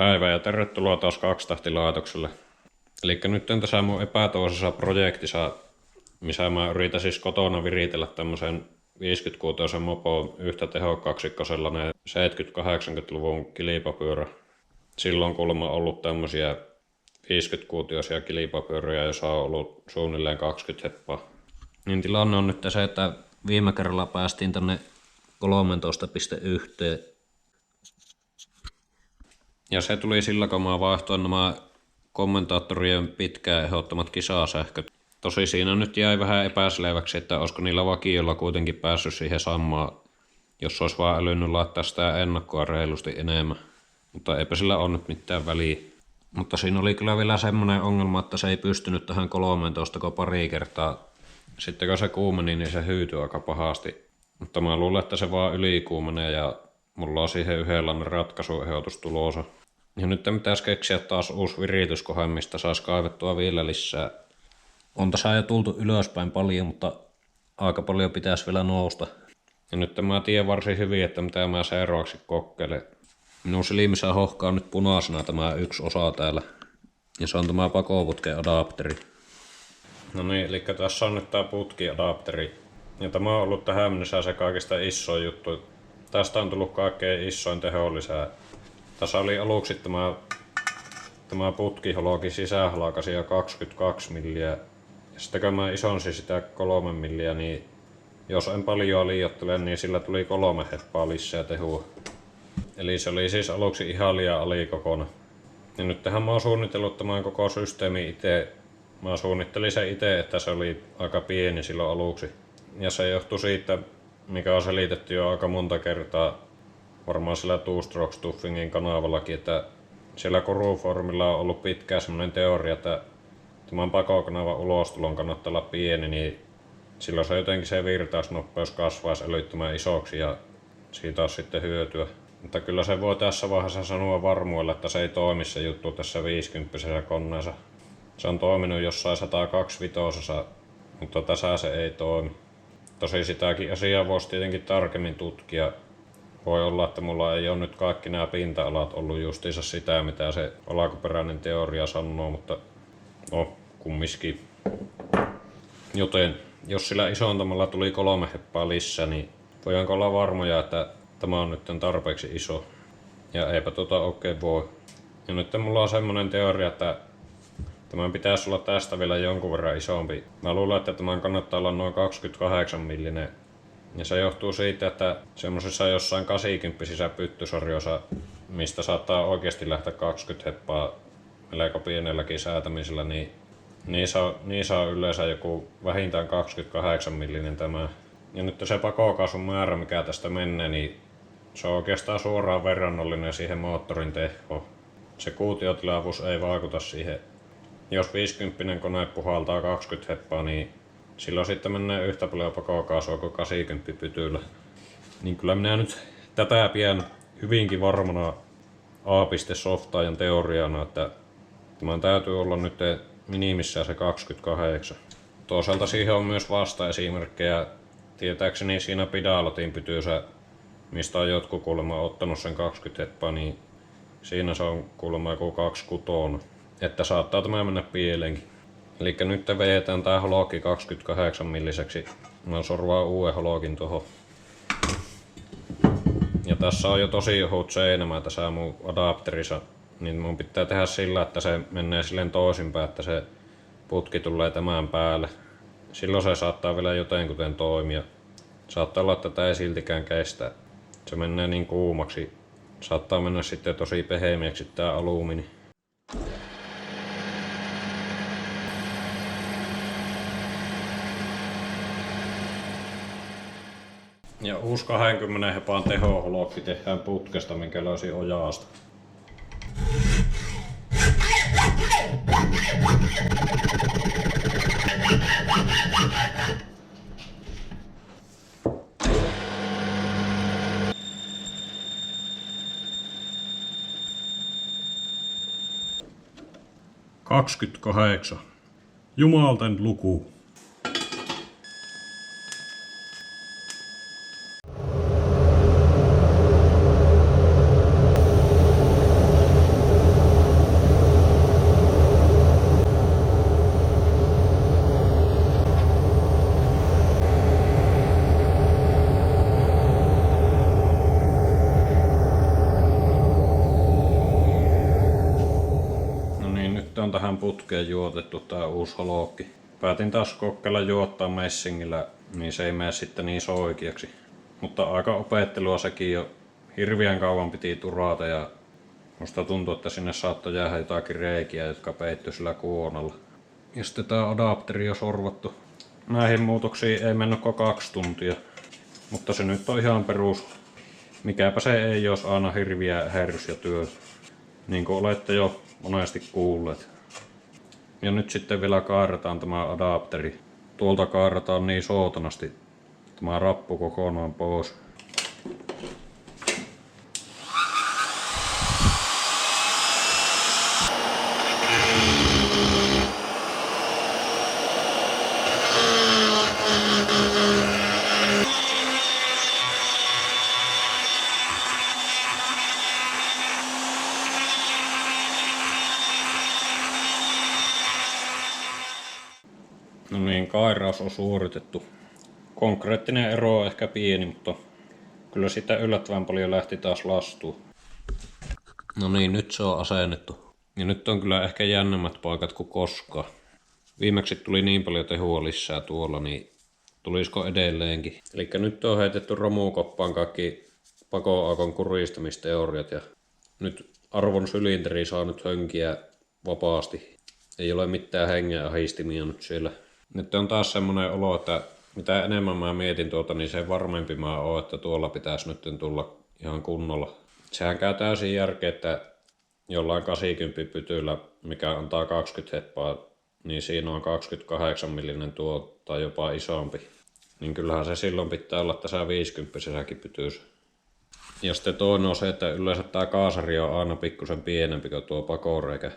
Päivää ja tervetuloa taas kaksitahtilaitokselle. Eli nyt tässä mun epätoisessa projektissa, missä mä yritän siis kotona viritellä tämmöisen 50-kuutoisen mopo yhtä tehokkaaksikkosella ne 70-80-luvun kilipapyörä. Silloin kuulemma ollut tämmöisiä 50-kuutioisia kilipapyöriä, joissa on ollut suunnilleen 20 heppaa. Niin tilanne on nyt se, että viime kerralla päästiin tänne 13.1. Ja se tuli sillä, kun mä vaihtoin nämä kommentaattorien pitkään ehdottamat kisasähköt. Tosi siinä nyt jäi vähän epäselväksi, että olisiko niillä vakioilla kuitenkin päässyt siihen samaan, jos olisi vaan älynyt laittaa sitä ennakkoa reilusti enemmän. Mutta eipä sillä ole nyt mitään väliä. Mutta siinä oli kyllä vielä semmoinen ongelma, että se ei pystynyt tähän 13 pari kertaa. Sitten kun se kuumeni, niin se hyytyi aika pahasti. Mutta mä luulen, että se vaan ylikuumenee ja mulla on siihen yhdenlainen ratkaisuehdotus tulossa. Ja nyt pitäisi keksiä taas uusi virityskohe, mistä saisi kaivettua vielä lisää. On tässä jo tultu ylöspäin paljon, mutta aika paljon pitäisi vielä nousta. Ja nyt mä tiedän varsin hyvin, että mitä mä seuraavaksi kokeilen. Minun silmissä hohkaa nyt punaisena tämä yksi osa täällä. Ja se on tämä pakoputken adapteri. No niin, eli tässä on nyt tämä putkiadapteri. Ja tämä on ollut tähän mennessä se kaikista isoin juttu. Tästä on tullut kaikkein isoin teholisää. Tässä oli aluksi tämä putkihologi sisähalkaisia 22 milliä. Ja sitten kun mä isonsin sitä 3 milliä, niin jos en paljon liioittele, niin sillä tuli 3 heppaa lisää tehua. Eli se oli siis aluksi ihan liian alikokona. Ja nyt tähän mä oon suunnitellut tämän koko systeemi itse. Mä suunnittelin sen itse, että se oli aika pieni silloin aluksi. Ja se johtui siitä, mikä on selitetty jo aika monta kertaa, varmaan sillä Two Stroke Stuffingin kanavallakin, että siellä Kuruformilla on ollut pitkään semmoinen teoria, että tämän pakokanavan ulostulon kannattaa olla pieni, niin silloin se jotenkin se virtausnopeus kasvaisi älyttömän isoksi ja siitä olisi sitten hyötyä. Mutta kyllä se voi tässä vaiheessa sanoa varmuudella, että se ei toimi se juttu tässä 50 koneessa. Se on toiminut jossain 125, mutta tässä se ei toimi. Tosi sitäkin asiaa voisi tietenkin tarkemmin tutkia. Voi olla, että mulla ei ole nyt kaikki nämä pinta-alat ollut justiinsa sitä, mitä se alkuperäinen teoria sanoo, mutta no, kumminkin. Joten jos sillä isontamalla tuli 3 heppaa lisää, niin voidaanko olla varmoja, että tämä on nyt tarpeeksi iso. Ja eipä oikein voi. Ja nyt mulla on semmonen teoria, että tämän pitäisi olla tästä vielä jonkun verran isompi. Mä luulen, että tämän kannattaa olla noin 28 millinen. Ja se johtuu siitä, että semmosissa jossain 80 pyttysarjoissa, mistä saattaa oikeasti lähteä 20 heppaa melko pienelläkin säätämisellä, niin niissä on yleensä joku vähintään 28 millinen tämä. Ja nyt se pakokaasun määrä, mikä tästä menee, niin se on oikeastaan suoraan verrannollinen siihen moottorin tehoon. Se kuutiotilavuus ei vaikuta siihen. Jos 50 kone puhaltaa 20 heppaa, niin silloin sitten menee yhtä paljon pakokaasua kuin 80 pytyllä. Niin kyllä minä nyt tätä pidän hyvinkin varmana A.softaajan teoriana, että tämän täytyy olla nyt minimissään se 28. Toisaalta siihen on myös vasta-esimerkkejä. Tietääkseni siinä Pidalotin pytyssä, mistä on jotkut kuulemma ottanut sen 20 heppaa, niin siinä se on kuulemma joku 26. Että saattaa tämä mennä pieleenkin. Eli nyt vedetään tää hologi 28 milliseksi. Mä sorvaan uuden hologin tuohon. Ja tässä on jo tosi ohut seinämä tässä mun adapterissa. Niin mun pitää tehdä sillä, että se menee silleen toisinpäin, että se putki tulee tämän päälle. Silloin se saattaa vielä jotenkuten toimia. Saattaa olla, että tää ei siltikään kestä. Se menee niin kuumaksi. Saattaa mennä sitten tosi pehmeäksi tää alumiini. Ja uusi 20 hepaan tehohologi tehdään putkesta, minkä löysin ojasta. ...28. Jumalten luku. sitten on tähän putkeen juotettu tää uusi holokki. Päätin taas kokeilla juottaa messingillä, niin se ei mene sitten niin soikeaksi. Mutta aika opettelua sekin jo. Hirveän kauan piti turata ja musta tuntuu, että sinne saattoi jäädä jotakin reikiä, jotka peittyi sillä kuonalla. Ja sitten tää adapteri on sorvattu. Näihin muutoksiin ei mennyt kuin 2 tuntia. Mutta se nyt on ihan perus. Mikäpä se ei jos aina hirviä herrys ja työ. Niin kuin olette jo monesti kuulleet. Ja nyt sitten vielä kaarretaan tämä adapteri. Tuolta kaarretaan niin sootanasti tämä rappu kokonaan pois. No niin, kairaus on suoritettu. Konkreettinen ero on ehkä pieni, mutta kyllä sitä yllättävän paljon lähti taas lastuun. No niin, nyt se on asennettu. Ja nyt on kyllä ehkä jännemmät paikat kuin koskaan. Viimeksi tuli niin paljon tehua lisää tuolla, niin tulisiko edelleenkin. Eli nyt on heitetty romukoppaan kaikki pakoaakon kuristamisteoriat ja nyt arvon sylinteri saa nyt hönkiä vapaasti. Ei ole mitään hengen ahistimia nyt siellä. Nyt on taas semmonen olo, että mitä enemmän mä mietin tuota, niin se varmempi mä oon, että tuolla pitäisi nyt tulla ihan kunnolla. Sehän käy täysin järkeä, että jollain 80 pytyllä, mikä antaa 20 heppaa, niin siinä on 28 millinen tuo tai jopa isompi. Niin kyllähän se silloin pitää olla tässä 50 pytyssä. Ja sitten toinen on se, että yleensä tää kaasari on aina pikkusen pienempi kuin tuo pakoreikä.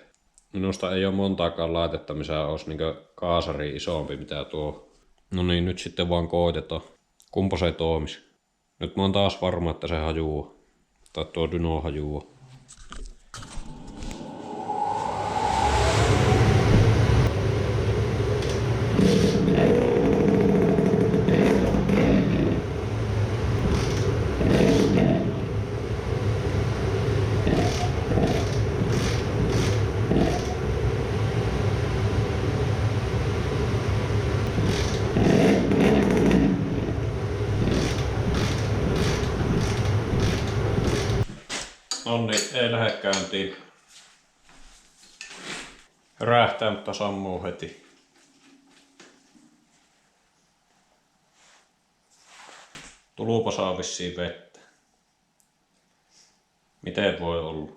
Minusta ei ole montaakaan laitetta, missä olisi niin kaasari isompi mitä tuo. No niin, nyt sitten vaan koitetaan. Kumpa se toimisi. Nyt mä oon taas varma, että se hajuaa. Tai tuo dyno hajuaa. Nonni, ei lähde käyntiin. Rähtää, mutta sammuu heti. Tulupa saa vissiin vettä. Miten voi olla?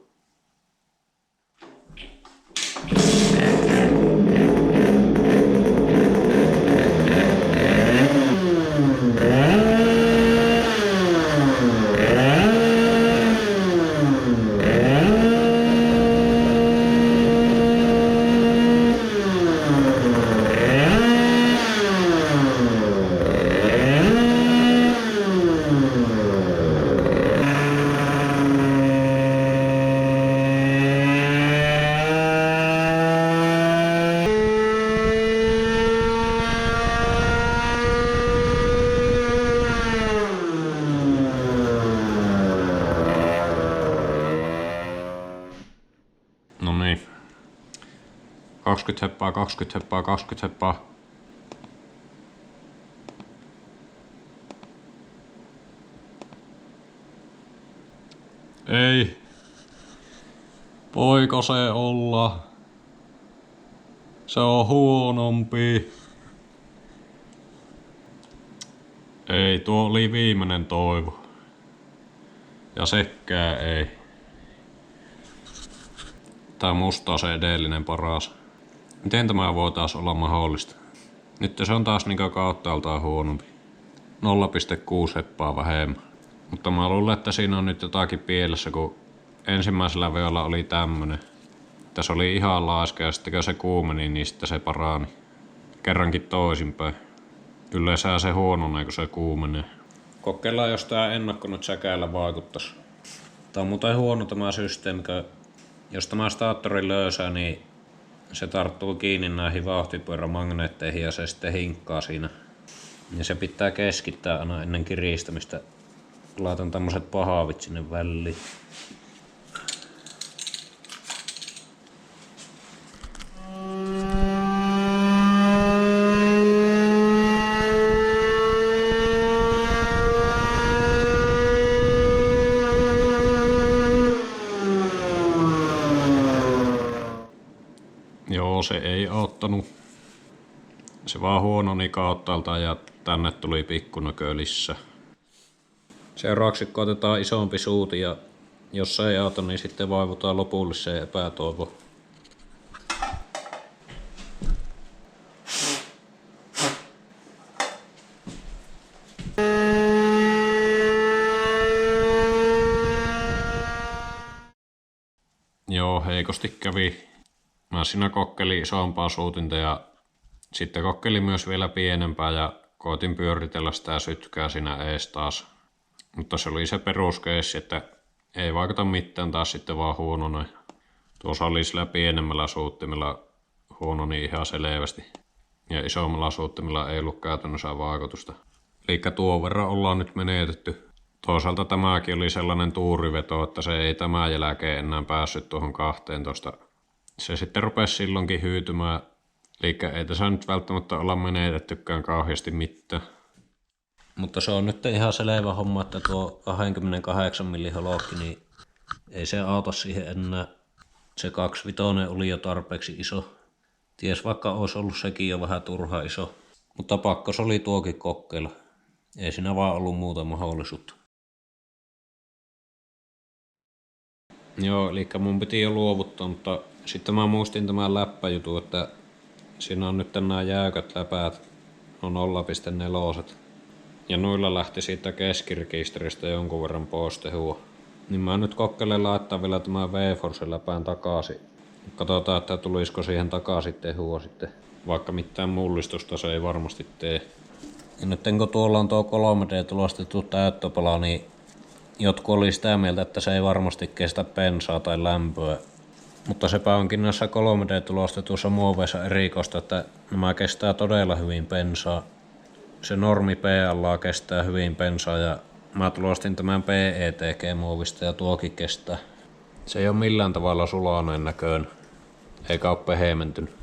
No niin. 20 heppaa, 20 heppaa, 20 heppaa. Ei. Voiko se olla? Se on huonompi. Ei, tuo oli viimeinen toivo. Ja sekään ei. Tää musta on se edellinen paras. Miten tämä voi taas olla mahdollista? Nyt se on taas niinku kauttaaltaan huonompi. 0,6 heppaa vähemmän. Mutta mä luulen, että siinä on nyt jotakin pielessä, kun ensimmäisellä veolla oli tämmönen. Tässä oli ihan laiska ja sitten kun se kuumeni, niin sitten se parani. Kerrankin toisinpäin. Yleensä se huononee, kun se kuumenee. Kokeillaan, jos tää ennakko nyt säkäällä vaikuttais. Tää on muuten huono tämä systeemi, jos tämä staattori löysää, niin se tarttuu kiinni näihin vauhtipyörämagneetteihin ja se sitten hinkkaa siinä. Ja se pitää keskittää aina ennen kiristämistä. Laitan tämmöset pahavit sinne väliin. Joo, se ei auttanut. Se vaan huononi kauttaalta ja tänne tuli pikkunäkö lisää. Seuraavaksi koitetaan isompi suuti ja jos se ei auta, niin sitten vaivutaan lopulliseen epätoivoon. Joo, heikosti kävi. Mä siinä kokkelin isompaa suutinta ja sitten kokkelin myös vielä pienempää ja koitin pyöritellä sitä sytkää siinä ees taas. Mutta se oli se peruskeissi, että ei vaikuta mitään taas sitten vaan huononoi. Tuossa oli sillä pienemmällä suuttimella huononi ihan selvästi. Ja isommalla suuttimella ei ollut käytännössä vaikutusta. Eli tuon verran ollaan nyt menetetty. Toisaalta tämäkin oli sellainen tuuriveto, että se ei tämän jälkeen enää päässyt tuohon 12. Se sitten rupesi silloinkin hyytymään. Eli ei tässä nyt välttämättä olla menetettykään kauheasti mitään. Mutta se on nyt ihan selvä homma, että tuo 28 mm holokki, niin ei se auta siihen enää. Se 25 oli jo tarpeeksi iso. Ties vaikka olisi ollut sekin jo vähän turha iso. Mutta pakko se oli tuokin kokeilla. Ei siinä vaan ollut muuta mahdollisuutta. Joo, eli mun piti jo luovuttaa, mutta sitten mä muistin tämän läppäjutun, että siinä on nyt nämä jäykät läpäät, on 0,4. Ja noilla lähti siitä keskirekisteristä jonkun verran pois tehua. Niin mä nyt kokkelen laittaa vielä tämän V-Force läpään takaisin. Katsotaan, että tulisiko siihen takaisin tehua sitten. Vaikka mitään mullistusta se ei varmasti tee. Ja nyt kun tuolla on tuo 3D-tulostettu täyttöpala, niin jotkut oli sitä mieltä, että se ei varmasti kestä bensaa tai lämpöä. Mutta sepä onkin näissä 3D-tulostetuissa muoveissa erikoista, että nämä kestää todella hyvin bensaa. Se normi PLA kestää hyvin bensaa ja mä tulostin tämän PETG-muovista ja tuokin kestää. Se ei ole millään tavalla sulaneen näköön, eikä ole pehmentynyt.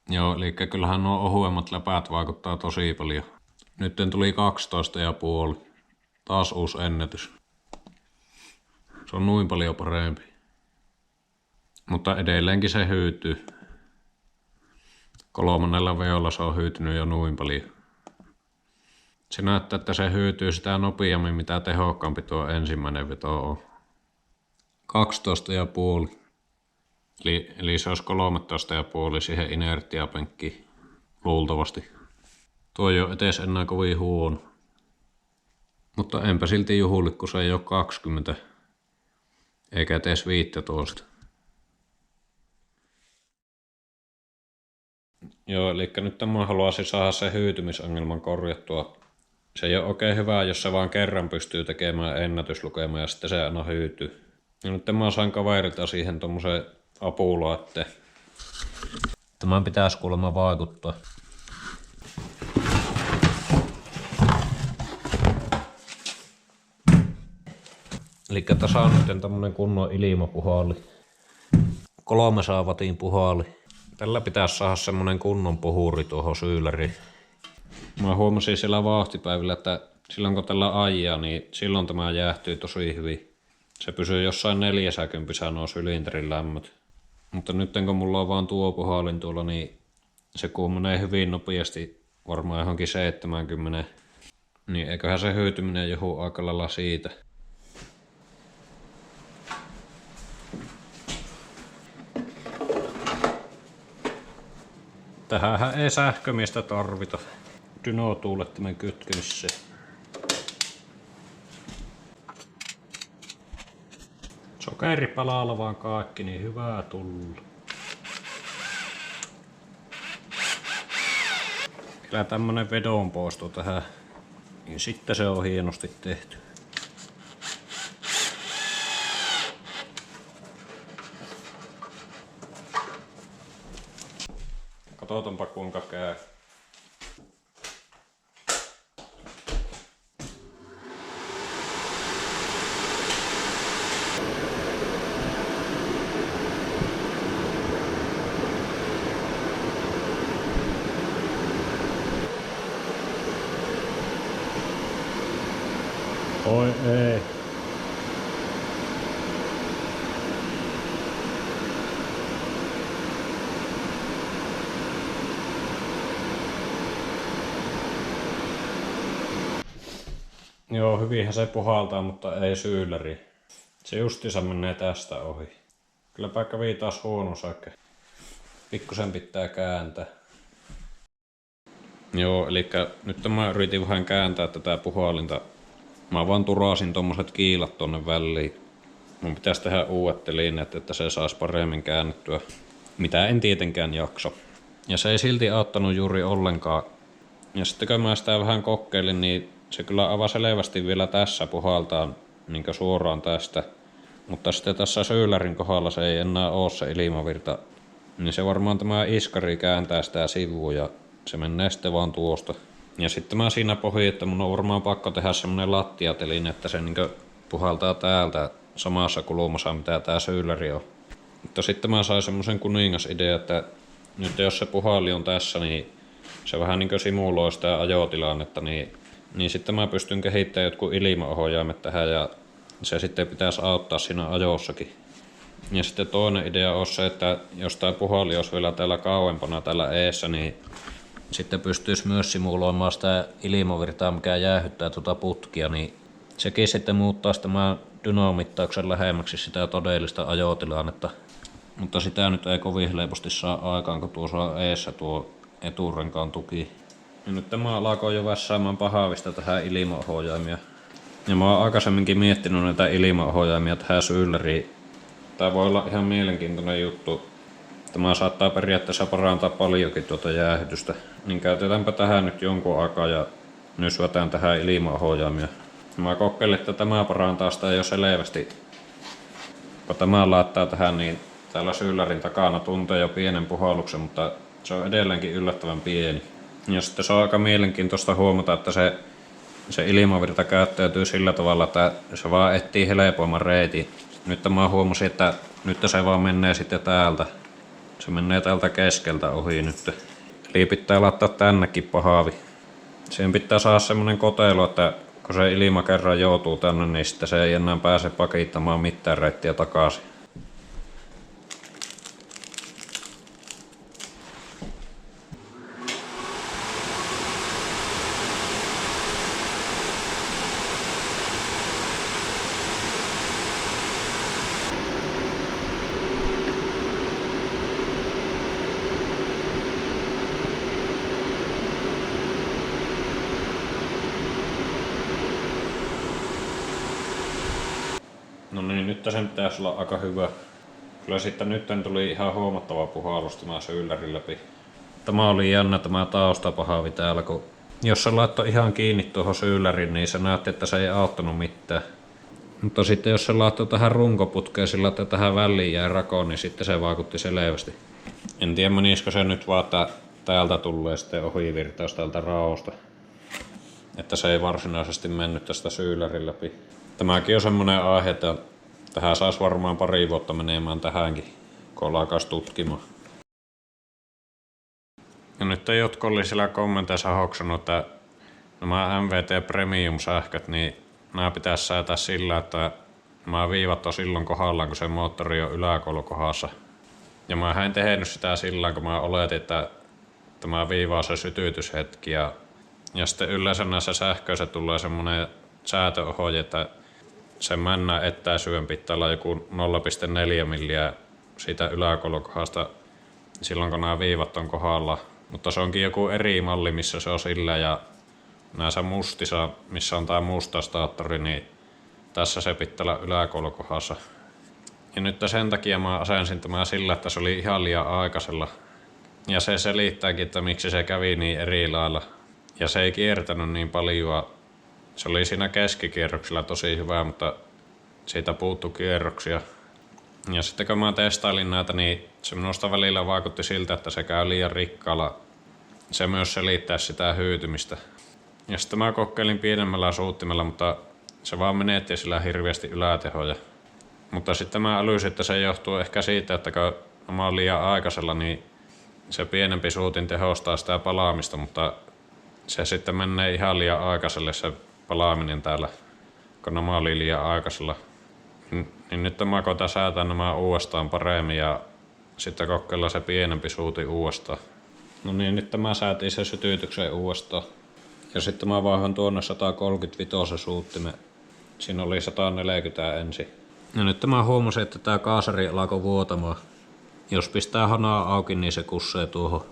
Joo, eli kyllähän nuo ohuemmat läpäät vaikuttaa tosi paljon. Nyt tuli 12,5. Taas uusi ennätys. Se on noin paljon parempi. Mutta edelleenkin se hyytyy. 3. veolla se on hyytynyt jo noin paljon. Se näyttää, että se hyytyy sitä nopeammin, mitä tehokkaampi tuo ensimmäinen veto on. 12,5. Eli se olisi 13,5 siihen inertiapenkkiin, luultavasti. Tuo ei ole etes enää kovin huono. Mutta enpä silti juhuli, kun se ei ole 20, eikä etes 15. Joo, eli nyt mä haluaisin saada se hyytymisongelman korjattua. Se ei ole oikein hyvä, jos se vaan kerran pystyy tekemään ennätyslukemaa ja sitten se aina hyytyy. Ja nyt mä sain kaverilta siihen tommosen apulaitteen. Tämän pitäisi kuulemma vaikuttaa. Eli tässä on nyt tämmönen kunnon ilmapuhalli. 300 watin puhalli. Tällä pitäisi saada semmonen kunnon puhuri tuohon syyläriin. Mä huomasin siellä vauhtipäivillä, että silloin kun tällä ajaa, niin silloin tämä jäähtyy tosi hyvin. Se pysyy jossain 40 nuo sylinterin lämmöt. Mutta nyt kun mulla on vaan tuo puhallin tuolla, niin se menee hyvin nopeasti, varmaan johonkin 70. Niin eiköhän se hyytyminen johuu aika lailla siitä. Tähänhän ei sähkömiestä tarvita. Dyno-tuulettimen kytkemiseen. Sokeripalalla vaan kaikki, niin hyvää tulla. Kyllä tämmönen vedonpoisto tähän, niin sitten se on hienosti tehty. Katsotaanpa kuinka käy. Oi ei. Joo, hyvinhän se puhaltaa, mutta ei syylläri. Se justiinsa menee tästä ohi. Kylläpä kävi taas huono säke. Pikkusen pitää kääntää. Joo, eli nyt mä yritin vähän kääntää tätä puhallinta. Mä vaan turasin tommoset kiilat tonne väliin. Mun pitäisi tehdä uudet telineet, että se saisi paremmin käännettyä. Mitä en tietenkään jakso. Ja se ei silti auttanut juuri ollenkaan. Ja sitten kun mä sitä vähän kokeilin, niin se kyllä aivan selvästi vielä tässä puhaltaa niin suoraan tästä. Mutta sitten tässä syylärin kohdalla se ei enää oo se ilmavirta. Niin se varmaan tämä iskari kääntää sitä sivua ja se menee sitten vaan tuosta. Ja sitten mä siinä pohdin, että mun on varmaan pakko tehdä semmonen lattiateline, että se niin puhaltaa täältä samassa kulmassa mitä tää syyläri on. Mutta sitten mä sain semmosen kuningasidea, että nyt jos se puhalli on tässä, niin se vähän niin simuloi sitä ajotilannetta, niin sitten mä pystyn kehittämään jotkut ilmaohjaimet tähän ja se sitten pitäisi auttaa siinä ajossakin. Ja sitten toinen idea on se, että jos tää puhalli olisi vielä täällä kauempana täällä eessä, niin sitten pystyisi myös simuloimaan sitä ilmavirtaa, mikä jäähyttää tuota putkia, niin sekin sitten muuttaa tämän dynomittauksen lähemmäksi sitä todellista ajotilannetta. Mutta sitä nyt ei kovin helposti saa aikaan, kun tuossa on eessä tuo eturenkaan tuki. Ja nyt tämä alkoi jo vässäämään pahavista tähän ilmaohjaimia. Ja mä oon aikaisemminkin miettinyt näitä ilmaohjaimia tähän syylleriin. Tää voi olla ihan mielenkiintoinen juttu. Tämä saattaa periaatteessa parantaa paljonkin tuota jäähytystä. Niin käytetäänpä tähän nyt jonkun aikaa ja nysvätään tähän ilmaohjaimia. Mä kokeilin, että tämä parantaa sitä jo selvästi. Kun tämä laittaa tähän, niin täällä syyllärin takana tuntee jo pienen puhalluksen, mutta se on edelleenkin yllättävän pieni. Ja sitten se on aika mielenkiintoista huomata, että se ilmavirta käyttäytyy sillä tavalla, että se vaan etsii helpoimman reitin. Nyt mä huomasin, että nyt se vaan menee sitten täältä. Se menee täältä keskeltä ohi nyt. Eli pitää laittaa tännekin pahavi. Siihen pitää saada semmonen kotelo, että kun se ilma kerran joutuu tänne, niin sitten se ei enää pääse pakittamaan mitään reittiä takaisin. No niin, nyt sen pitäisi olla aika hyvä. Kyllä sitten nyt tuli ihan huomattava puhallus tämä syylläri läpi. Tämä oli jännä tämä taustapahavi täällä, kun jos se laittoi ihan kiinni tuohon syylläriin, niin se näytti, että se ei auttanut mitään. Mutta sitten jos se laittoi tähän runkoputkeen sillä, että tähän väliin jäi rakoon, niin sitten se vaikutti selvästi. En tiedä menisikö se nyt vaan, että täältä tulee sitten ohivirtaus täältä raosta. Että se ei varsinaisesti mennyt tästä syyllärin läpi. Tämäkin on semmonen aihe, että tähän saisi varmaan pari vuotta menemään tähänkin, kun alkaisi tutkimaan. Ja nyt jotkut oli siellä kommenteissa hoksannut, että nämä MVT Premium-sähköt, niin nämä pitäisi säätää sillä, että nämä viivat on silloin kohdallaan, kun se moottori on yläkolkohdassa. Ja mä en tehnyt sitä sillä, kun mä oletin, että tämä viiva on se sytytyshetki. Ja sitten yleensä näissä sähköissä tulee semmonen säätöohje, että sen männän etäisyyden pitää olla joku 0,4 milliä siitä yläkolkohdasta silloin, kun nämä viivat on kohdalla. Mutta se onkin joku eri malli, missä se on sillä ja näissä mustissa, missä on tää musta staattori, niin tässä se pitää olla yläkolkohassa. Ja nyt sen takia mä asensin tämän sillä, että se oli ihan liian aikaisella. Ja se selittääkin, että miksi se kävi niin eri lailla. Ja se ei kiertänyt niin paljon. Se oli siinä keskikierroksilla tosi hyvä, mutta siitä puuttui kierroksia. Ja sitten kun mä testailin näitä, niin se minusta välillä vaikutti siltä, että se käy liian rikkaalla. Se myös selittää sitä hyytymistä. Ja sitten mä kokeilin pienemmällä suuttimella, mutta se vaan menetti sillä hirveästi ylätehoja. Mutta sitten mä älysin, että se johtuu ehkä siitä, että kun mä oon liian aikaisella, niin se pienempi suutin tehostaa sitä palaamista, mutta se sitten menee ihan liian aikaiselle se palaaminen täällä, kun nämä oli liian aikaisella. Niin nyt mä koitan säätää nämä uudestaan paremmin ja sitten kokeilla se pienempi suuti uudestaan. No niin, nyt mä säätin sen sytytyksen uudestaan. Ja sitten mä vaihan tuonne 135 suuttimen. Siinä oli 140 ensin. Ja nyt mä huomasin, että tää kaasari alkoi vuotamaan. Jos pistää hanaa auki, niin se kussee tuohon.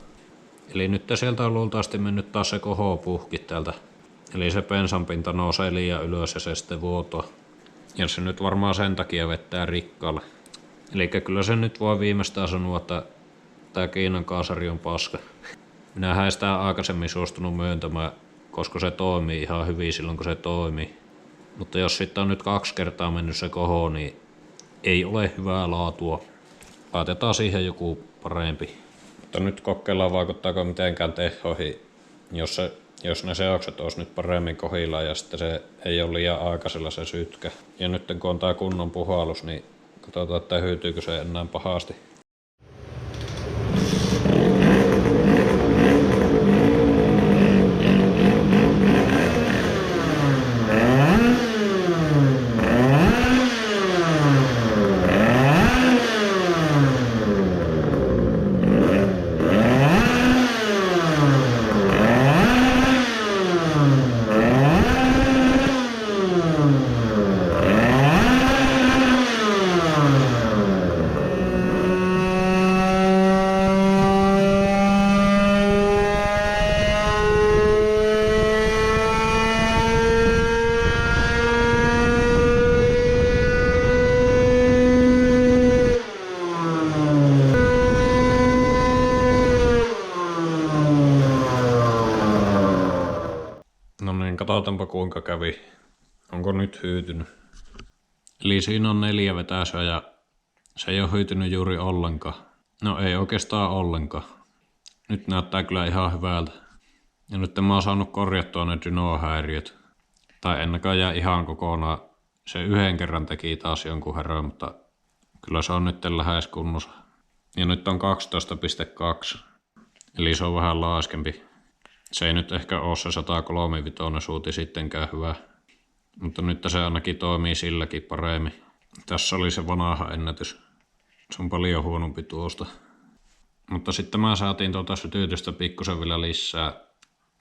Eli nyt sieltä on luultavasti mennyt taas se kohopuhki täältä. Eli se pensanpinta nousee liian ylös ja se sitten vuotoa. Ja se nyt varmaan sen takia vettää rikkaalle. Eli kyllä se nyt voi viimeistään sanoa, että tää Kiinan kaasari on paska. Minähän en sitä aikaisemmin suostunut myöntämään, koska se toimii ihan hyvin silloin kun se toimii. Mutta jos sitten on nyt 2 kertaa mennyt se koho, niin ei ole hyvää laatua. Laitetaan siihen joku parempi. Mutta nyt kokeillaan vaikuttaako mitenkään tehoihin, jos ne seokset olisi nyt paremmin kohillaan ja sitten se ei ole liian aikaisella se sytkä. Ja nyt kun on tää kunnon puhallus, niin katsotaan, että hyytyykö se enää pahasti. No niin, katsotaanpa kuinka kävi. Onko nyt hyytynyt? Eli siinä on 4 vetäisyä ja se ei ole hyytynyt juuri ollenkaan. No ei oikeastaan ollenkaan. Nyt näyttää kyllä ihan hyvältä. Ja nyt mä oon saanut korjattua ne dynohäiriöt. Tai en näköjään ihan kokonaan. Se yhden kerran teki taas jonkun herran, mutta kyllä se on nyt lähes kunnossa. Ja nyt on 12,2. Eli se on vähän laiskempi. Se ei nyt ehkä ole se 135 suuti sittenkään hyvä. Mutta nyt se ainakin toimii silläkin paremmin. Tässä oli se vanha ennätys. Se on paljon huonompi tuosta. Mutta sitten mä saatiin tuota sytytystä pikkusen vielä lisää.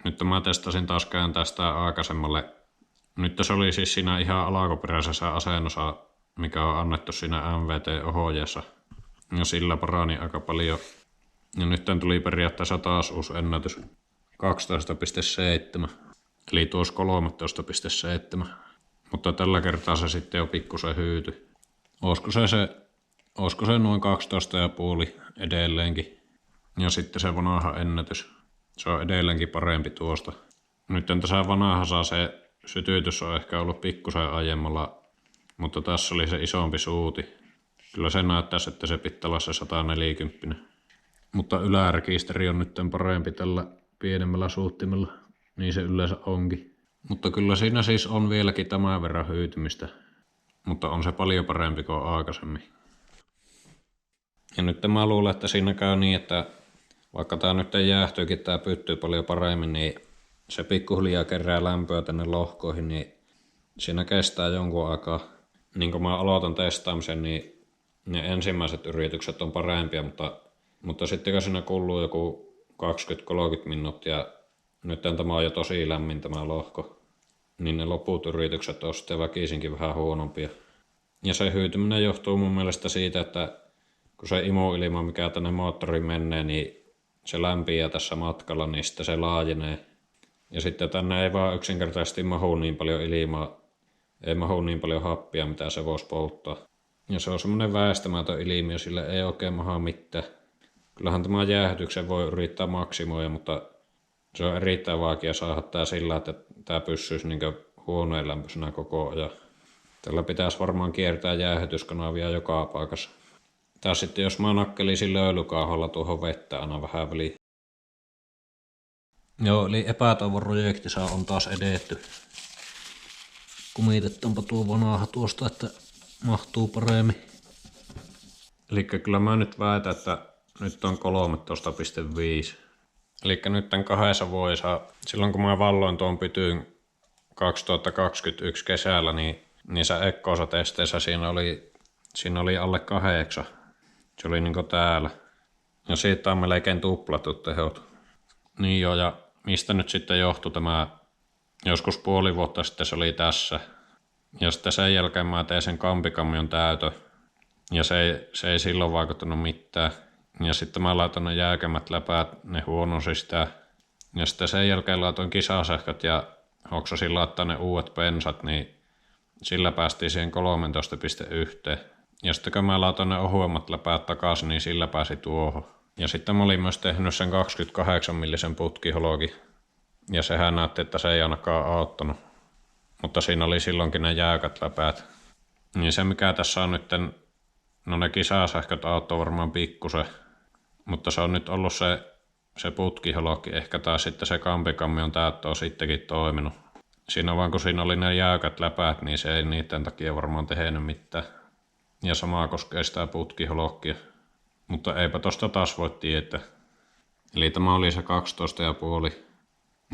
Nyt mä testasin taas kääntää sitä aikaisemmalle. Nyt se oli siis siinä ihan alkuperäisessä asennossa, mikä on annettu siinä MVT-ohjeessa. Ja sillä parani aika paljon. Ja nyt tuli periaatteessa taas uusi ennätys. 12,7. Eli tuossa 13,7. Mutta tällä kertaa se sitten jo pikkusen hyytyi. Olisiko se noin 12,5 edelleenkin. Ja sitten se vanha ennätys. Se on edelleenkin parempi tuosta. Nyt tässä vanhassa se sytytys on ehkä ollut pikkusen aiemmalla, mutta tässä oli se isompi suuti. Kyllä se näyttäisi, että se pitää olla se 140. Mutta ylärekisteri on nyt parempi tällä pienemmällä suuttimella. Niin se yleensä onkin. Mutta kyllä siinä siis on vieläkin tämän verran hyytymistä. Mutta on se paljon parempi kuin aikaisemmin. Ja nyt mä luulen, että siinä käy niin, että vaikka tää nyt jäähtyykin, tää pyttyy paljon paremmin, niin se pikkuhiljaa kerää lämpöä tänne lohkoihin, niin siinä kestää jonkun aikaa. Niin kun mä aloitan testaamisen, niin ne ensimmäiset yritykset on parempia, mutta sitten kun siinä kuluu joku 20-30 minuuttia, nyt tämä on jo tosi lämmin tämä lohko, niin ne loput yritykset on sitten väkisinkin vähän huonompia. Ja se hyytyminen johtuu mun mielestä siitä, että kun se imuilma, mikä tänne moottoriin menee, niin se lämpiää tässä matkalla, niin sitten se laajenee. Ja sitten tänne ei vaan yksinkertaisesti mahu niin paljon ilmaa, ei mahu niin paljon happia, mitä se voisi polttaa. Ja se on semmoinen väistämätön ilmiö, sille ei oikein maha mitään. Kyllähän tämä jäähdytyksen voi yrittää maksimoida, mutta se on erittäin vaikea saada tää sillä, että tämä pysyisi niin huoneen lämpöisenä koko ajan. Tällä pitäisi varmaan kiertää jäähdytyskanavia joka paikassa. Tai sitten jos mä nakkelisin löylykauhalla tuohon vettä aina vähän väliin. Joo, eli epätoivon projektissa on taas edetty. Kumitetaanpa tuo vanha tuosta, että mahtuu paremmin. Eli kyllä mä nyt väitän, että nyt on 13,5. Eli nyt tämän 2 vuodessa, silloin kun mä valloin tuon pytyyn 2021 kesällä, niin se Ekkosa-testeissä siinä oli alle 8. Se oli niinku täällä. Ja siitä on melkein tuplattu tehot. Niin joo, ja mistä nyt sitten johtui tämä, joskus puoli vuotta sitten se oli tässä. Ja sitten sen jälkeen mä tein sen kampikammion täytö. Ja se ei silloin vaikuttanut mitään. Ja sitten mä laitoin ne jäykemmät läpäät, ne huonosi sitä. Ja sitten sen jälkeen laitoin kisasähköt ja hoksasin laittaa ne uudet pensat, niin sillä päästiin siihen 13,1. Ja sitten kun mä laitoin ne ohuemmat läpäät takaisin, niin sillä pääsi tuohon. Ja sitten mä olin myös tehnyt sen 28 millisen putkihologi. Ja sehän näytti, että se ei ainakaan auttanut. Mutta siinä oli silloinkin ne jäykät läpäät. Niin se mikä tässä on nyt, no ne kisasähköt auttoi varmaan pikkusen. Mutta se on nyt ollut se putkihologi ehkä, tai sitten se kampikammion täyttö on sittenkin toiminut. Siinä vaan kun siinä oli ne jäykät läpäät, niin se ei niiden takia varmaan tehnyt mitään. Ja sama koskee sitä putkihologia. Mutta eipä tosta taas voi tietää. Eli tämä oli se 12,5.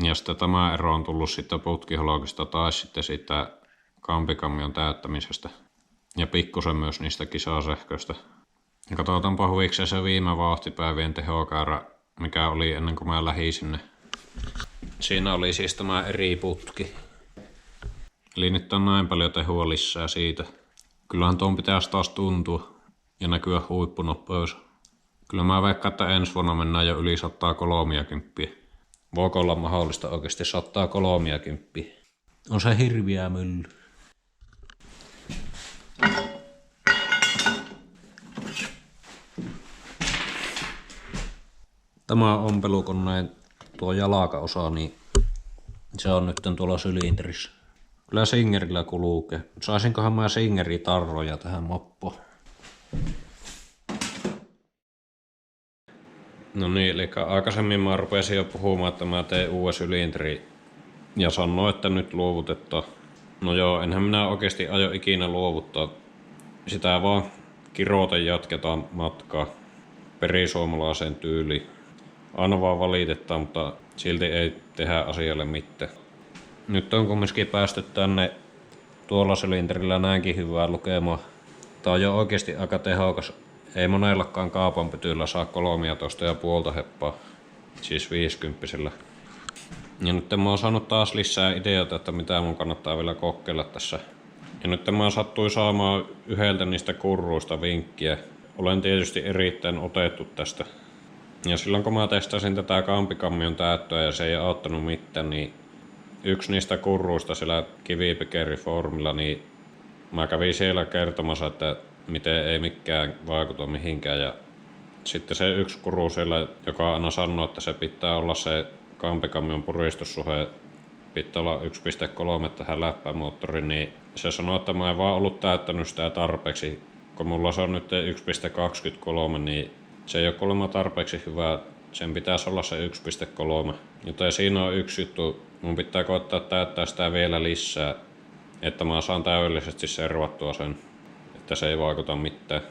Ja sitten tämä ero on tullut sitten putkihologista tai sitten siitä kampikammion täyttämisestä. Ja pikkusen myös niistä kisasähköistä. Ja katsotaanpa huvikseen se viime vauhtipäivien tehokäärä, mikä oli ennen kuin mä lähdin sinne. Siinä oli siis tämä eri putki. Eli nyt on näin paljon tehoa lisää siitä. Kyllähän tuon pitäisi taas tuntua ja näkyä huippunopeus. Kyllä mä veikkaan, että ensi vuonna mennään jo yli 130. Voiko olla mahdollista oikeasti 130? On se hirviä mylly. Tämä ompelukoneen tuo jalakaosa, niin se on nyt tuolla sylinterissä. Kyllä Singerillä kulkee. Saisinkohan mä Singeri-tarroja tähän moppoon? No niin, eli aikaisemmin mä rupesin jo puhumaan, että mä teen uuden sylinteri ja sanoin, että nyt luovutetaan. No joo, enhän minä oikeasti aio ikinä luovuttaa. Sitä vaan kiroten jatketaan matkaa perisuomalaiseen tyyliin. Aina vaan valitetaan, mutta silti ei tehdä asialle mitään. Nyt on kumminkin päästy tänne tuolla sylinterillä näinkin hyvää lukemaa. Tää on jo oikeasti aika tehokas. Ei monellakaan kaupanpytyllä saa 13,5 heppaa, siis 50. Ja nyt mä oon saanut taas lisää ideoita, että mitä mun kannattaa vielä kokeilla tässä. Ja nyt mä sattuin saamaan yhdeltä niistä kurruista vinkkiä. Olen tietysti erittäin otettu tästä. Ja silloin kun mä testasin tätä kampikammion täyttöä ja se ei auttanut mitään, niin yksi niistä kurruista siellä Kivipekeri-foorumilla, niin mä kävin siellä kertomassa, että miten ei mikään vaikuta mihinkään. Ja sitten se yksi kuru siellä, joka aina sanoo, että se pitää olla se kampikammion puristussuhe, pitää olla 1,3 tähän läppämoottoriin, niin se sanoo, että mä en vaan ollut täyttänyt sitä tarpeeksi. Kun mulla se on nyt 1,23, niin se ei ole kuulemma tarpeeksi hyvä. Sen pitäisi olla se 1,3. Joten siinä on yksi juttu. Mun pitää koettaa täyttää sitä vielä lisää, että mä saan täydellisesti servattua sen, että se ei vaikuta mitään.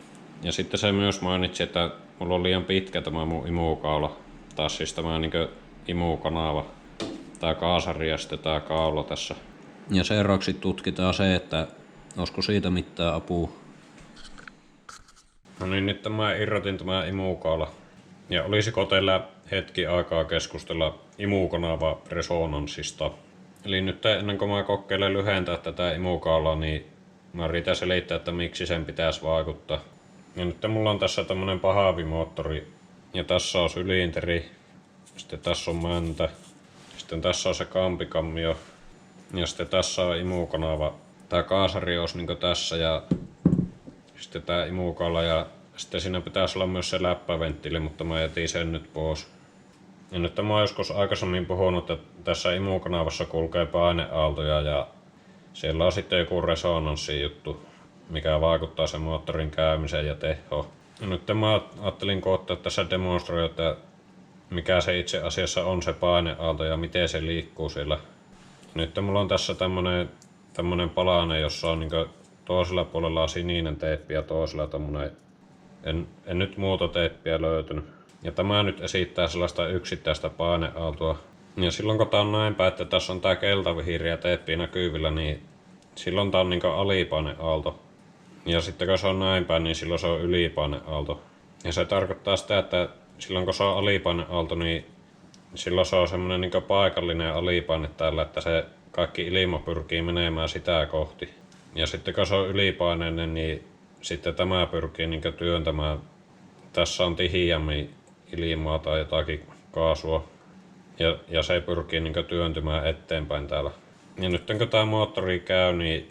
Ja sitten se myös mainitsi, että mulla on liian pitkä tämä mun imukaula. Taas siis tämä niinkö imukanava. Tää kaasari ja sitten tää kaula tässä. Ja seuraavaksi tutkitaan se, että olisiko siitä mitään apua. No niin, nyt mä irrotin tämä imukaula. Ja olisiko teillä hetki aikaa keskustella imukanava resonanssista? Eli nyt ennen kuin mä kokeilen lyhentää tätä imukaulaa, niin mä yritän selittää, että miksi sen pitäisi vaikuttaa. Ja nyt mulla on tässä tämmönen pahavimoottori. Ja tässä on sylinteri. Sitten tässä on mäntä. Sitten tässä on se kampikammio. Ja sitten tässä on imukanava. Tää kaasari olisi niin tässä ja sitten tää imukala ja sitten siinä pitäisi olla myös se läppäventtiili, mutta mä jätin sen nyt pois. Ja nyt mä oon joskus aikaisemmin puhunut, että tässä imukanavassa kulkee paineaaltoja ja siellä on sitten joku resonanssi juttu, mikä vaikuttaa sen moottorin käymiseen ja tehoon. Ja nyt mä ajattelin koottaa tässä demonstroida, että mikä se itse asiassa on se paineaalto ja miten se liikkuu siellä. Nyt mulla on tässä tämmönen palanen, jossa on niinku toisella puolella on sininen teippi ja toisella tommonen, en nyt muuta teippiä löytynyt. Ja tämä nyt esittää sellaista yksittäistä paineaaltoa. Ja silloin kun tää on näin päin, että tässä on tää keltavihreä teippi näkyvillä, niin silloin tää on niinku alipaineaalto. Ja sitten kun se on näin päin, niin silloin se on ylipaineaalto. Ja se tarkoittaa sitä, että silloin kun se on alipaineaalto, niin silloin se on semmonen niinku paikallinen alipaine täällä, että se kaikki ilma pyrkii menemään sitä kohti. Ja sitten kun se on ylipaineinen, niin sitten tämä pyrkii niinku työntämään. Tässä on tiheämmin ilmaa tai jotakin kaasua. Ja se pyrkii niinku työntymään eteenpäin täällä. Ja nyt kun tää moottori käy, niin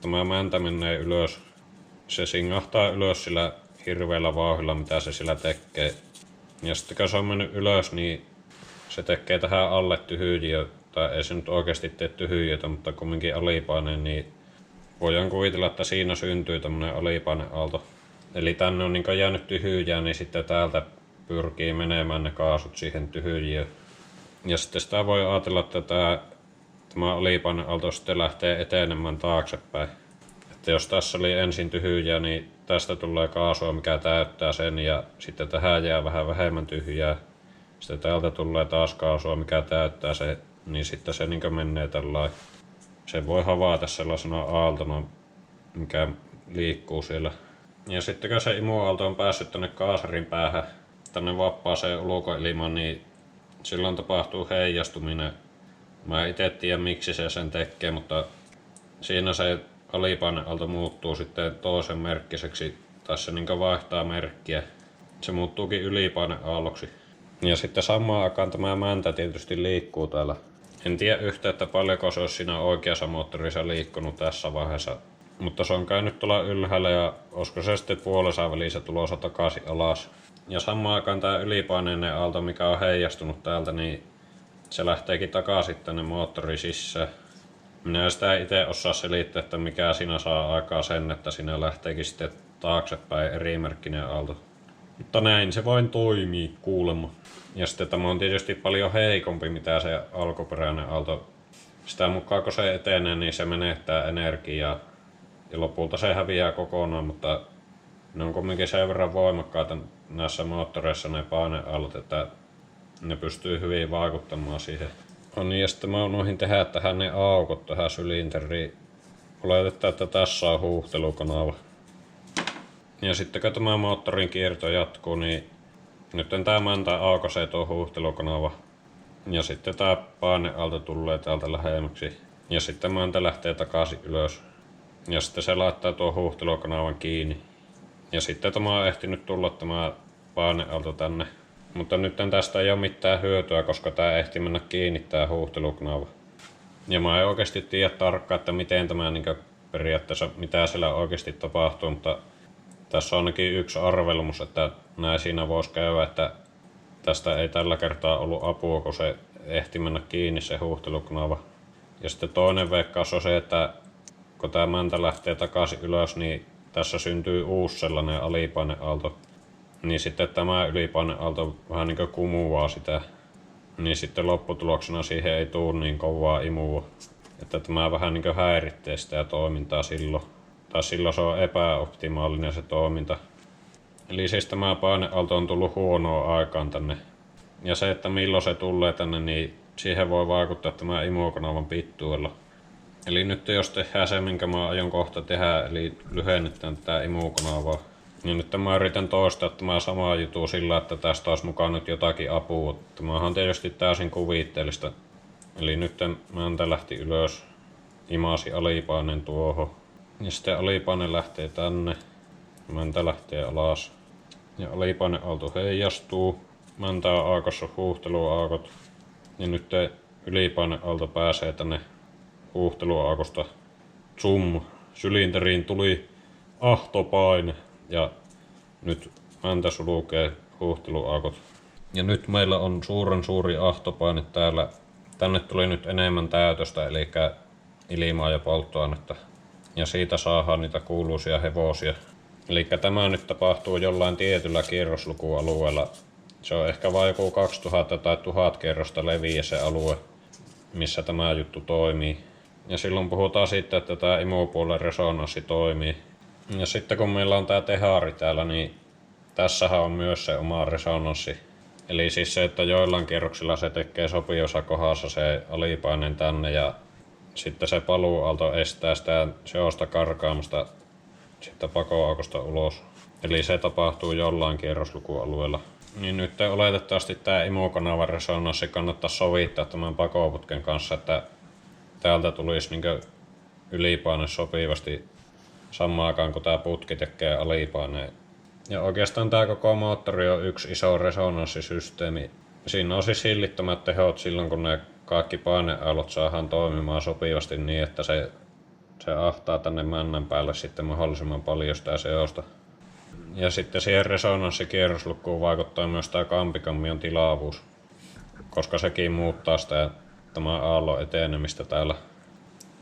tämä mäntä menee ylös. Se singahtaa ylös sillä hirveällä vauhdilla, mitä se sillä tekee. Ja sitten kun se on mennyt ylös, niin se tekee tähän alle tyhjiö. Tai ei se nyt oikeasti tee tyhjiötä, mutta kumminkin alipaineen, niin voidaan kuvitella, että siinä syntyy tämmönen alipaineaalto. Eli tänne on niinku jäänyt tyhjää, niin sitten täältä pyrkii menemään ne kaasut siihen tyhjiöön. Ja sitten sitä voi ajatella, että tämä alipaineaalto sitten lähtee etenemään taaksepäin. Että jos tässä oli ensin tyhjää, niin tästä tulee kaasua, mikä täyttää sen, ja sitten tähän jää vähän vähemmän tyhjää. Sitten täältä tulee taas kaasua, mikä täyttää se, niin sitten se niin menee tällainen. Se voi havaita sellaisena aaltona, mikä liikkuu siellä. Ja sitten kun se imuaalto on päässyt tänne kaasarin päähän, tänne vapaaseen ulkoilmaan, niin silloin tapahtuu heijastuminen. Mä en itse tiedä miksi se sen tekee, mutta siinä se alipaineaalto muuttuu sitten toisen merkkiseksi, tai se niin vaihtaa merkkiä. Se muuttuukin ylipaineaalloksi. Ja sitten samaan aikaan tämä mäntä tietysti liikkuu täällä. En tiedä yhtä, että paljonko se olisi siinä oikeassa moottorissa liikkunut tässä vaiheessa. Mutta se on käynyt tuolla ylhäällä ja olisiko se sitten puolessa välissä tulossa takaisin alas. Ja samaan aikaan tämä ylipaineinen aalto, mikä on heijastunut täältä, niin se lähteekin takaisin tänne moottorin sisään. Minä en sitä itse osaa selittää, että mikä siinä saa aikaa sen, että siinä lähteekin sitten taaksepäin erimerkkinen aalto. Mutta näin se vain toimii kuulemma. Ja sitten tämä on tietysti paljon heikompi mitä se alkuperäinen aalto. Sitä mukaan kun se etenee, niin se menettää energiaa. Ja lopulta se häviää kokonaan, mutta ne on kuitenkin sen verran voimakkaita näissä moottoreissa ne paineaallot, että ne pystyy hyvin vaikuttamaan siihen. No niin, ja sitten mä unohdin tehdä tähän ne aukot tähän sylinteriin. Oletetaan, että tässä on huuhtelukanava. Ja sitten kun tämä moottorin kierto jatkuu, niin nyt tämä mäntä aukaisee tuo huuhtelukanava. Ja sitten tämä paineaalto tulee täältä lähemmäksi. Ja sitten mäntä lähtee takaisin ylös. Ja sitten se laittaa tuon huuhtelukanavan kiinni. Ja sitten tämä on ehtinyt tulla tämä paineaalto tänne. Mutta nyt tästä ei ole mitään hyötyä, koska tämä ehti mennä kiinni tämä huuhtelukanava. Ja mä en oikeasti tiedä tarkkaan, että miten tämä periaatteessa, mitä siellä oikeasti tapahtuu, mutta tässä on ainakin yksi arvelmus, että näin siinä voisi käydä, että tästä ei tällä kertaa ollut apua, kun se ehti mennä kiinni se huuhtelukanava. Ja sitten toinen veikkaus on se, että kun tämä mäntä lähtee takaisin ylös, niin tässä syntyy uusi sellainen alipaineaalto. Niin sitten tämä ylipaineaalto vähän niin kuin kumuaa sitä. Niin sitten lopputuloksena siihen ei tule niin kovaa imua. Että tämä vähän niin kuin häiritsee sitä toimintaa silloin. Tai silloin se on epäoptimaalinen se toiminta. Eli siis tämä paineaalto on tullut huonoa aikaan tänne. Ja se, että milloin se tulee tänne, niin siihen voi vaikuttaa tämä imukanavan pituudella. Eli nyt jos tehdään se, minkä mä aion kohta tehdä, eli lyhennetään tätä imukanavaa. Niin nyt mä yritän toistaa tämä sama juttu sillä, että tästä olisi mukaan nyt jotakin apua. Tämähän on tietysti täysin kuvitteellista. Eli nyt mäntä lähti ylös, imasi alipaineen tuohon. Ja sitten alipaine lähtee tänne, mäntä lähtee alas. Ja alipaineaalto heijastuu. Mäntä on aukossa huuhteluaukot. Niin nyt ylipaineaalto pääsee tänne huuhteluaukosta. Zoom. Sylinteriin tuli ahtopaine. Ja nyt mäntä sulkee huuhteluaukot. Ja nyt meillä on suuren suuri ahtopaine täällä. Tänne tuli nyt enemmän täytöstä, eli ilmaa ja polttoainetta. Ja siitä saadaan niitä kuuluisia hevosia. Eli tämä nyt tapahtuu jollain tietyllä kierroslukualueella. Se on ehkä vain joku 2000 tai 1000 kerrosta leviä se alue, missä tämä juttu toimii. Ja silloin puhutaan siitä, että tämä imupuolen resonanssi toimii. Ja sitten kun meillä on tämä tehaari täällä, niin tässähän on myös se oma resonanssi. Eli siis se, että joillain kierroksilla se tekee sopivassa kohdassa se alipaineen tänne ja sitten se paluuaalto estää sitä seosta karkaamasta sitten pakoaukosta ulos. Eli se tapahtuu jollain kierroslukualueella. Niin nyt oletettavasti tämä imukanavan resonanssi kannattaa sovittaa tämän pakoputken kanssa, että täältä tulisi niin ylipaine sopivasti samaan aikaan kun tämä putki tekee alipaineen. Ja oikeastaan tämä koko moottori on yksi iso resonanssisysteemi. Siinä on siis hillittömät tehot silloin kun ne kaikki paineaallot saadaan toimimaan sopivasti niin, että se ahtaa tänne männän päälle sitten mahdollisimman paljon sitä seosta. Ja sitten siihen resonanssikiерroslukkuun vaikuttaa myös tämä kampikammion tilavuus, koska sekin muuttaa sitä tämän aallon etenemistä täällä.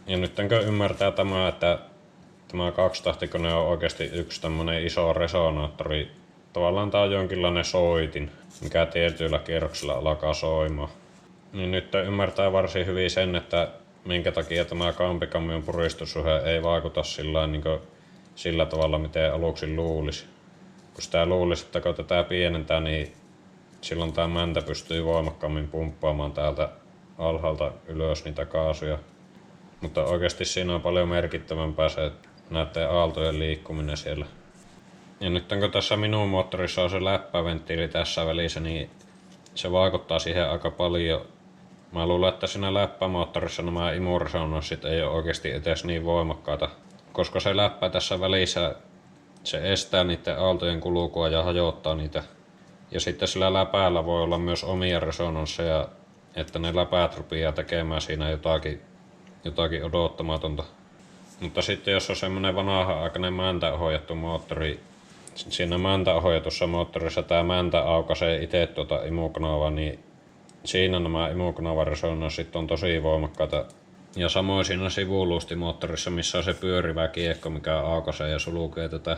Ja nyt ymmärtää tämä, että tämä kaksitahtikone on oikeasti yksi tämmönen iso resonaattori. Tavallaan tää on jonkinlainen soitin, mikä tietyillä kierroksilla alkaa soimaan. Niin nyt ymmärtää varsin hyvin sen, että minkä takia tämä kampikammion puristussuhe ei vaikuta sillä tavalla, miten aluksi luulisi. Kun sitä luulisi, että kun tätä pienentää, niin silloin tämä mäntä pystyy voimakkaammin pumppaamaan täältä alhaalta ylös niitä kaasuja. Mutta oikeasti siinä on paljon merkittävämpää se näiden aaltojen liikkuminen siellä. Ja nyt kun tässä minun moottorissa on se läppäventtiili tässä välissä, niin se vaikuttaa siihen aika paljon. Mä luulen, että siinä läppämoottorissa nämä imuresonanssit ei ole oikeasti edes niin voimakkaita, koska se läppä tässä välissä se estää niiden aaltojen kulkua ja hajottaa niitä. Ja sitten sillä läpäällä voi olla myös omia resonansseja, että ne läpäät rupeaa tekemään siinä jotakin odottamatonta. Mutta sitten jos on semmonen vanha-aikainen mäntäohjattu moottori, siinä mäntäohjatussa moottorissa tämä mäntä aukaisee itse imukanavaa, niin siinä nämä imukanavan resonanssit on tosi voimakkaita. Ja samoin siinä sivuluustimoottorissa, missä on se pyörivä kiekko, mikä aukaisee ja sulkee tätä.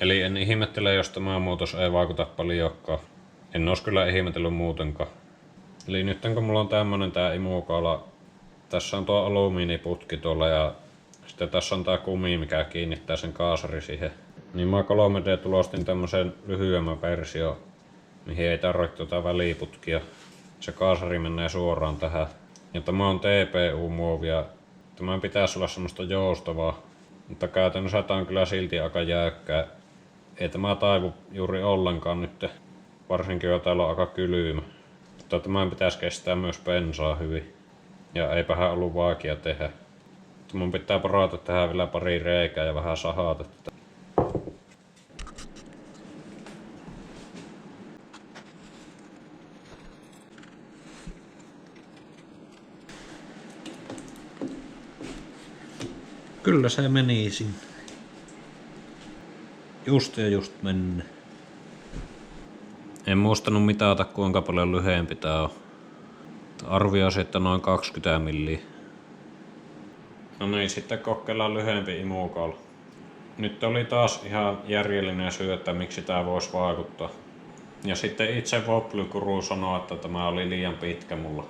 Eli en ihmettele, jos tämä muutos ei vaikuta paljonkaan. En olisi kyllä ihmetellyt muutenkaan. Eli nyt kun mulla on tää imukaala, tässä on tuo alumiiniputki tuolla ja sitten tässä on tää kumi, mikä kiinnittää sen kaasari siihen. Niin mä 3D-tulostin tämmösen lyhyemmän versio, mihin ei tarvitse tuota väliputkia. Se kaasari menee suoraan tähän. Ja tämä on TPU-muovia. Tämän pitäisi olla semmoista joustavaa, mutta käytännössä tää on kyllä silti aika jäykkää. Ei tämä taivu juuri ollenkaan nyt, varsinkin jo täällä on aika kylmä. Mutta tämän pitäisi kestää myös bensaa hyvin. Ja eipähän ollut vaikea tehdä. Mun pitää porata tähän vielä pari reikää ja vähän sahata tätä. Kyllä se meni sinne. Just menne. En muistanut mitata kuinka paljon lyhyempi tää on. Arvioisin, että noin 20 milliä. No niin, sitten kokeillaan lyhyempi imukaula. Nyt oli taas ihan järjellinen syy, että miksi tää voisi vaikuttaa. Ja sitten itse Wobbly-guru sanoi, että tämä oli liian pitkä mulla.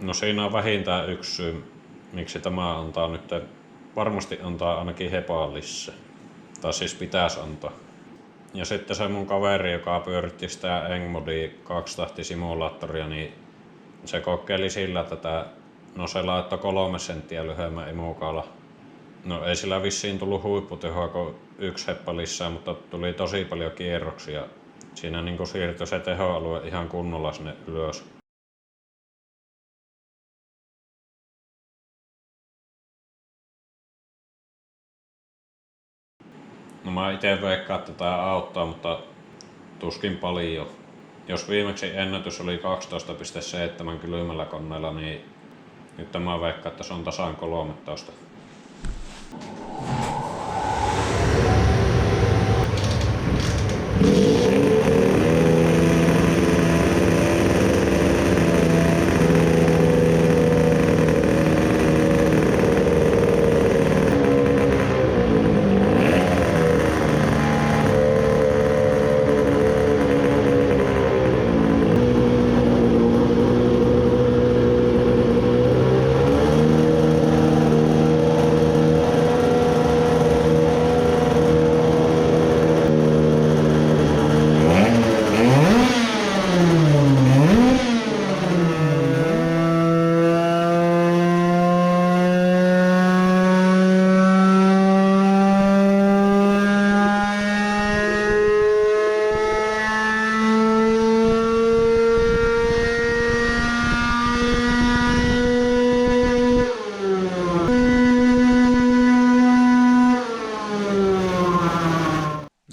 No siinä on vähintään yksi syy, miksi tämä antaa nyt, varmasti antaa ainakin hepallissa. Tai siis pitäisi antaa. Ja sitten se mun kaveri, joka pyöritti sitä Engmodi 2-tahtisimulaattoria, niin se kokeili sillä, että se laittoi 3 senttiä lyhyemmän imukaala. No ei sillä vissiin tullut huipputehoa kuin yksi heppa lisää, mutta tuli tosi paljon kierroksia. Siinä niinku siirtyi se tehoalue ihan kunnolla sinne ylös. No mä ite veikkaan, että tää auttaa, mutta tuskin paljon. Jos viimeksi ennätys oli 12,7 kylmällä koneella, niin nyt mä veikkaan, että se on tasan 13.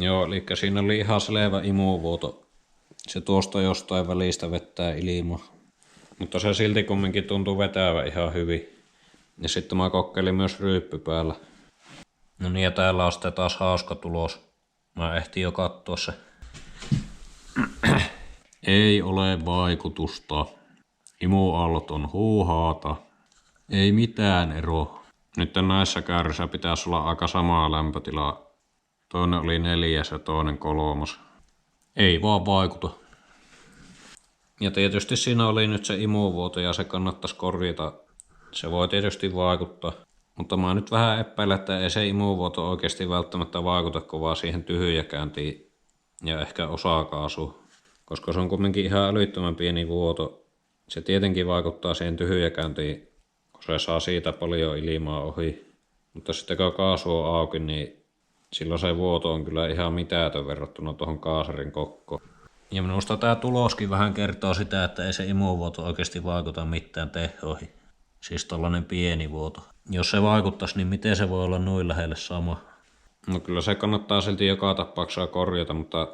Joo, eli siinä oli ihan selvä imuvuoto. Se tuosta jostain välistä vettää ilmaa. Mutta se silti kumminkin tuntuu vetävä ihan hyvin. Ja sitten mä kokeilin myös ryyppy päällä. No niin, ja täällä on sitten taas hauska tulos. Mä ehtin jo katsoa se. Ei ole vaikutusta. Imuaallot on huuhaata. Ei mitään eroa. Nyt näissä käärissä pitäisi olla aika samaa lämpötilaa. Toinen oli 4 ja toinen 3. Ei vaan vaikuta. Ja tietysti siinä oli nyt se imuvuoto ja se kannattaisi korjata. Se voi tietysti vaikuttaa. Mutta mä nyt vähän epäilen, että ei se imuvuoto oikeasti välttämättä vaikuta kovaa siihen tyhjäkäyntiin ja ehkä osakaasuun. Koska se on kuitenkin ihan älyttömän pieni vuoto. Se tietenkin vaikuttaa siihen tyhjäkäyntiin, kun se saa siitä paljon ilmaa ohi. Mutta sitten kun kaasu on auki, niin silloin se vuoto on kyllä ihan mitätön verrattuna tuohon kaasarin kokkoon. Ja minusta tämä tuloskin vähän kertoo sitä, että ei se imuvuoto oikeasti vaikuta mitään tehoihin. Siis tollanen pieni vuoto. Jos se vaikuttaisi, niin miten se voi olla noin lähelle sama? No kyllä se kannattaa silti joka tapauksessa korjata, mutta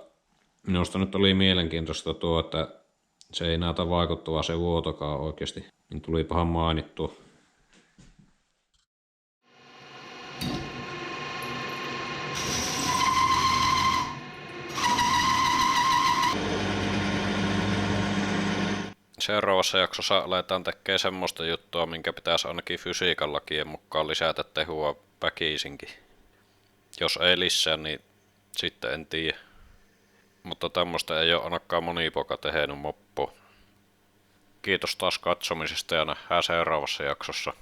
minusta nyt oli mielenkiintoista tuo, että se ei näytä vaikuttavaa se vuotokaan oikeasti. Niin tulipahan mainittua. Seuraavassa jaksossa aletaan tekemään semmoista juttua, minkä pitäisi ainakin fysiikan lakien mukaan lisätä tehua väkisinkin. Jos ei lisää, niin sitten en tiedä. Mutta tämmöistä ei ole ainakaan moni poika tehnyt moppoa. Kiitos taas katsomisesta ja nähdään seuraavassa jaksossa.